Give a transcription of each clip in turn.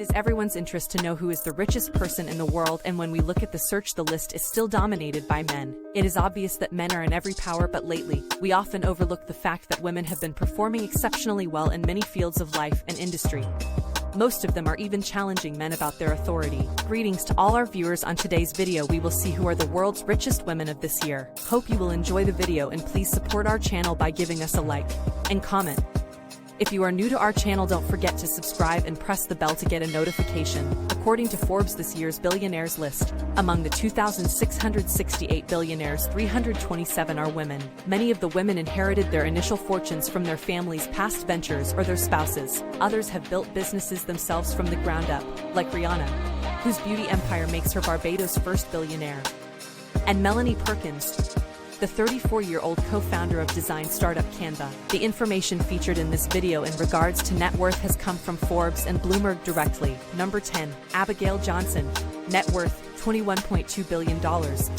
It is everyone's interest to know who is the richest person in the world, and when we look at the search, the list is still dominated by men. It is obvious that men are in every power, but lately, we often overlook the fact that women have been performing exceptionally well in many fields of life and industry. Most of them are even challenging men about their authority. Greetings to all our viewers. On today's video we will see who are the world's richest women of this year. Hope you will enjoy the video, and please support our channel by giving us a like and comment. If you are new to our channel, don't forget to subscribe and press the bell to get a notification. According to Forbes' this year's Billionaires list, among the 2,668 billionaires, 327 are women. Many of the women inherited their initial fortunes from their families' past ventures or their spouses. Others have built businesses themselves from the ground up, like Rihanna, whose beauty empire makes her Barbados' first billionaire. And Melanie Perkins, the 34-year-old co-founder of design startup Canva. The information featured in this video in regards to net worth has come from Forbes and Bloomberg directly. Number 10, Abigail Johnson. Net worth, $21.2 billion.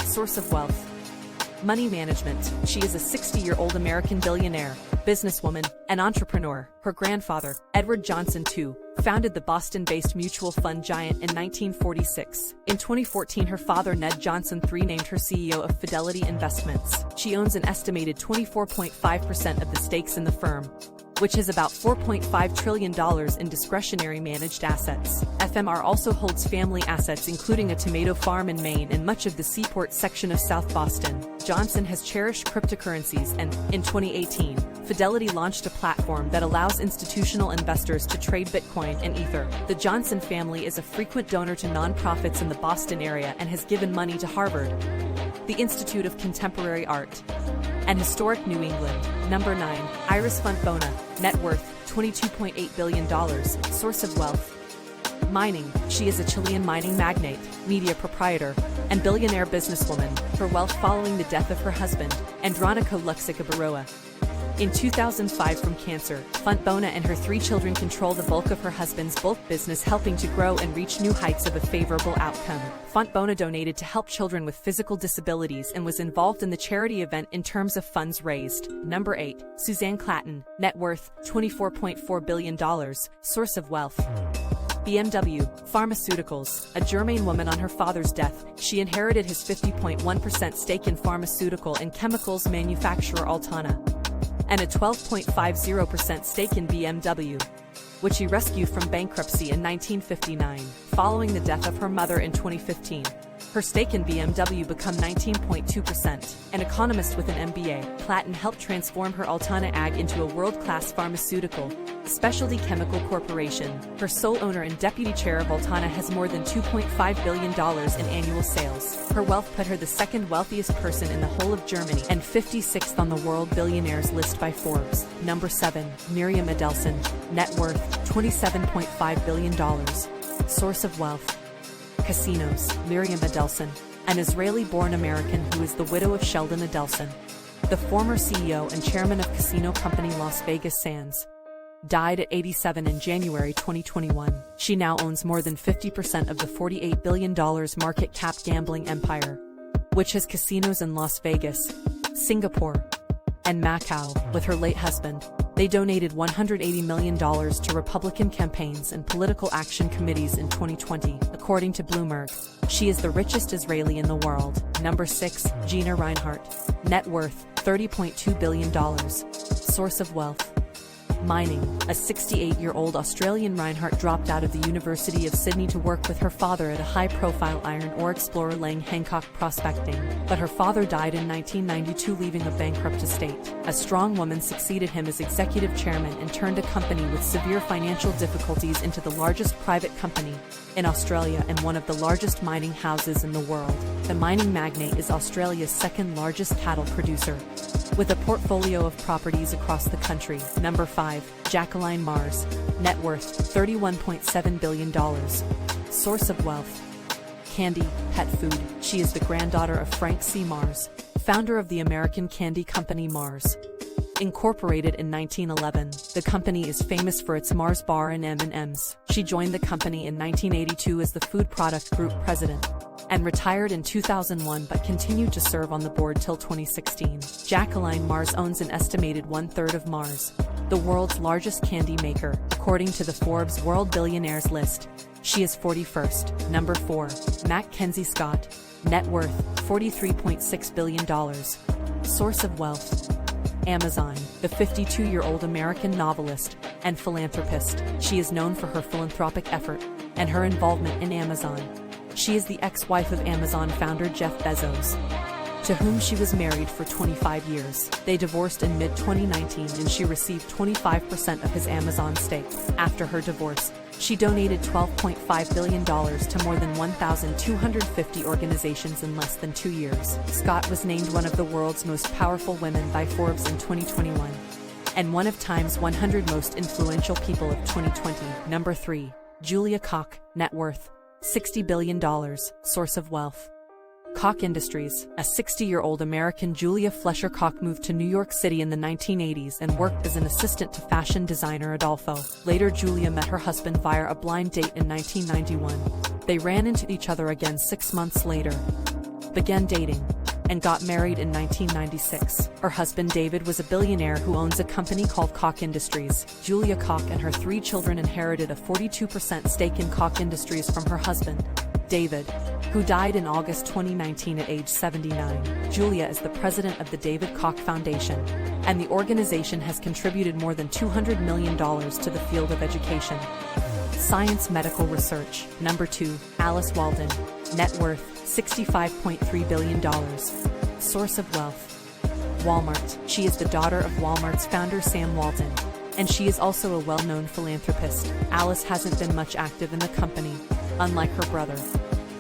Source of wealth, money management. She is a 60-year-old American billionaire, businesswoman, and entrepreneur. Her grandfather, Edward Johnson II, founded the Boston-based mutual fund giant in 1946. In 2014, her father, Ned Johnson III, named her CEO of Fidelity Investments. She owns an estimated 24.5% of the stakes in the firm, which is about $4.5 trillion in discretionary managed assets. FMR also holds family assets, including a tomato farm in Maine and much of the Seaport section of South Boston. Johnson has cherished cryptocurrencies, and, in 2018, Fidelity launched a platform that allows institutional investors to trade Bitcoin and Ether. The Johnson family is a frequent donor to nonprofits in the Boston area and has given money to Harvard, the Institute of Contemporary Art, and Historic New England. Number 9, Iris Fontbona. Net worth, $22.8 billion. Source of wealth, mining. She is a Chilean mining magnate, media proprietor, and billionaire businesswoman. Her wealth following the death of her husband, Andronico Luxica Baroa, in 2005 from cancer. Fontbona and her 3 children control the bulk of her husband's bulk business, helping to grow and reach new heights of a favorable outcome. Fontbona donated to help children with physical disabilities and was involved in the charity event in terms of funds raised. Number 8, Suzanne Clatton. Net worth, $24.4 billion. Source of wealth, BMW Pharmaceuticals. A German woman. On her father's death, she inherited his 50.1% stake in pharmaceutical and chemicals manufacturer Altana, and a 12.50% stake in BMW, which he rescued from bankruptcy in 1959. Following the death of her mother in 2015, her stake in BMW became 19.2%. An economist with an MBA, Clatton helped transform her Altana AG into a world-class pharmaceutical, specialty chemical corporation. Her sole owner and deputy chair of Altana has more than $2.5 billion in annual sales. Her wealth put her the second wealthiest person in the whole of Germany and 56th on the World Billionaires list by Forbes. Number 7, Miriam Adelson. Net worth, $27.5 billion. Source of wealth, casinos. Miriam Adelson, an Israeli-born American who is the widow of Sheldon Adelson, the former CEO and chairman of casino company Las Vegas Sands, died at 87 in January 2021. She now owns more than 50% of the $48 billion market cap gambling empire, which has casinos in Las Vegas, Singapore, and Macau. With her late husband, they donated $180 million to Republican campaigns and political action committees in 2020, according to Bloomberg. She is the richest Israeli in the world. Number 6, Gina Rinehart. Net worth, $30.2 billion. Source of wealth, mining. A 68-year-old Australian, Rinehart dropped out of the University of Sydney to work with her father at a high-profile iron ore explorer Lang Hancock Prospecting, but her father died in 1992, leaving a bankrupt estate. A strong woman succeeded him as executive chairman and turned a company with severe financial difficulties into the largest private company in Australia and one of the largest mining houses in the world. The mining magnate is Australia's second largest cattle producer, with a portfolio of properties across the country. Number 5, Jacqueline Mars. Net worth, $31.7 billion. Source of wealth, candy, pet food. She is the granddaughter of Frank C. Mars, founder of the American candy company Mars, Incorporated in 1911. The company is famous for its Mars bar and M&Ms. She joined the company in 1982 as the food product group president, and retired in 2001 but continued to serve on the board till 2016. Jacqueline Mars owns an estimated 1/3 of Mars, the world's largest candy maker. according to the Forbes World Billionaires list. She is 41st. Number 4. Mackenzie Scott. Net worth, $43.6 billion. Source of wealth. Amazon. The 52-year-old American novelist and philanthropist. She is known for her philanthropic effort and her involvement in Amazon. She is the ex-wife of Amazon founder Jeff Bezos, to whom she was married for 25 years. They divorced in mid-2019 and she received 25% of his Amazon stake. After her divorce, she donated $12.5 billion to more than 1,250 organizations in less than 2 years. Scott was named one of the world's most powerful women by Forbes in 2021 and one of Time's 100 most influential people of 2020. Number 3. Julia Koch. Net worth, $60 billion. Source of wealth. Koch Industries. A 60-year-old American, Julia Fleischer Koch, moved to New York City in the 1980s and worked as an assistant to fashion designer Adolfo. Later, Julia met her husband via a blind date in 1991. They ran into each other again 6 months later, began dating, and got married in 1996. Her husband David was a billionaire who owns a company called Koch Industries. Julia Koch and her 3 children inherited a 42% stake in Koch Industries from her husband, David, who died in August 2019 at age 79. Julia is the president of the David Koch Foundation, and the organization has contributed more than $200 million to the field of education, science, medical research. Number 2. Alice Walden. Net worth, $65.3 billion. Source of wealth. Walmart. She is the daughter of Walmart's founder Sam Walton, and she is also a well-known philanthropist. Alice hasn't been much active in the company, unlike her brother,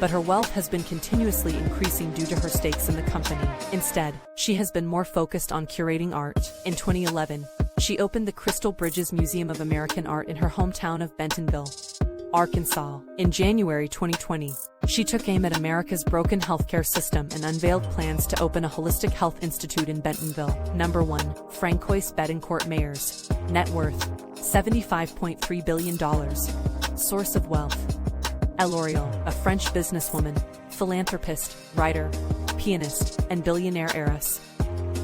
but her wealth has been continuously increasing due to her stakes in the company. Instead, she has been more focused on curating art. In 2011, she opened the Crystal Bridges Museum of American Art in her hometown of Bentonville, Arkansas. In January 2020, she took aim at America's broken healthcare system and unveiled plans to open a holistic health institute in Bentonville. Number 1. Francois Bettencourt Meyers. Net worth, $75.3 billion. Source of wealth. L'Oreal, a French businesswoman, philanthropist, writer, pianist, and billionaire heiress.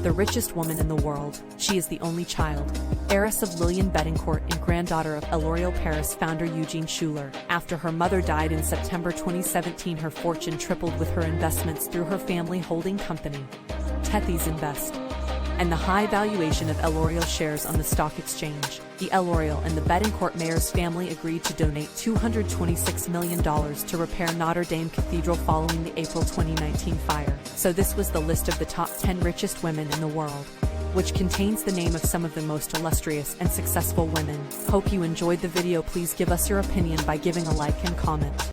The richest woman in the world. She is the only child, heiress of Lillian Bettencourt and granddaughter of L'Oreal Paris founder Eugene Schuler. After her mother died in September 2017, her fortune tripled with her investments through her family holding company, Tethys Invest, and the high valuation of L'Oreal shares on the stock exchange. The L'Oreal and the Bettencourt Meyers family agreed to donate $226 million to repair Notre Dame Cathedral following the April 2019 fire. So this was the list of the top 10 richest women in the world, which contains the name of some of the most illustrious and successful women. Hope you enjoyed the video. Please give us your opinion by giving a like and comment.